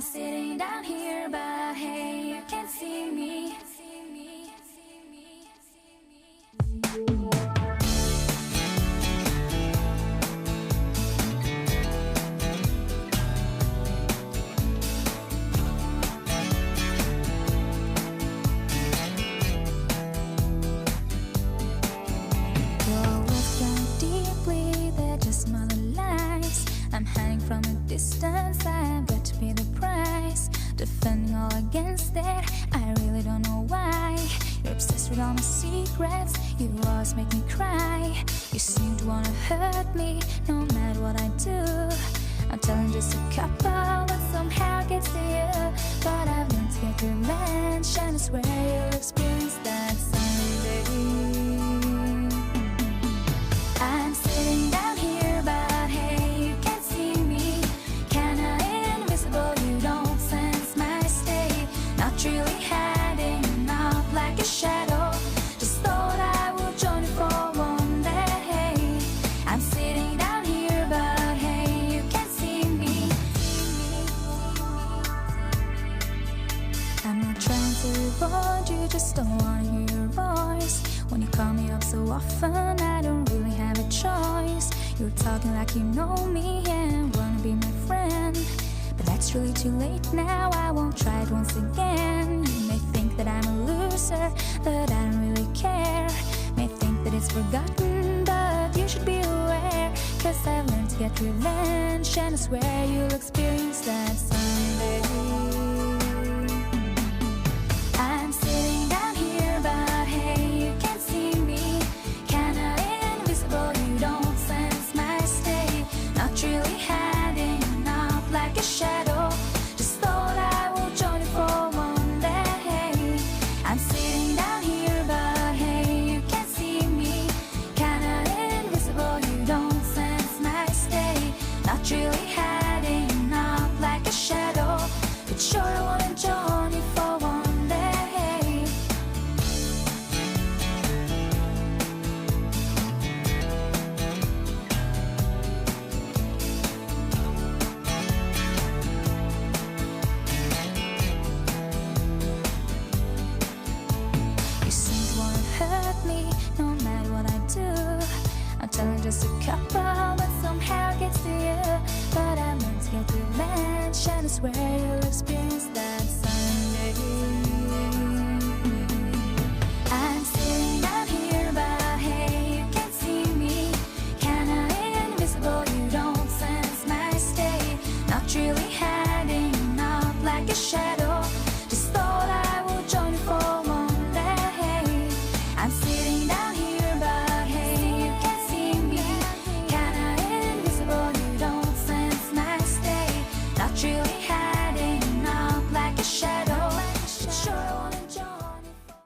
sitting down here, but hey, you can't see me. I'm hiding from a distance, I've got to pay the price. Defending all against it, I really don't know why. You're obsessed with all my secrets, you always make me cry. You seem to wanna hurt me, no matter what I do. I'm telling just a couple, but somehow it gets to you. But I've learned to get revenge, and I swear you'll experience that someday. I'm sitting down here, but hey, you can't see me. Kinda invisible, you don't sense my state. Not really hiding out like a shadow. Just thought I would join you for one day. I'm sitting down here, but hey, you can't see me. I'm not trying to avoid you, just don't wanna hear your voice. When you call me up so often, I don't really have a choice. You're talking like you know me and wanna be my friend, but that's really too late now, I won't try it once again. You may think that I'm a loser, but I don't really care. May think that it's forgotten, but you should be aware. Cause I've learned to get revenge, and I swear you'll experience that someday. I'm sitting down here, but hey, you can't see me. Kinda invisible, you don't sense my state. Not really hiding out like a shadow. Just thought I would join you for one day. I'm sitting down here, but hey, you can't see me. Kinda invisible, you don't sense my state. Not really hiding out like a shadow. But sure I wanna join you for one day. You seem to wanna hurt me, no matter what I do. I'm telling just a couple, but somehow it gets to you. But I learned to get revenge, and I swear you'll experience that someday. I'm sitting down here, but hey, you can't see me. Kinda invisible, you don't sense my state. Not really hiding out like a shadow.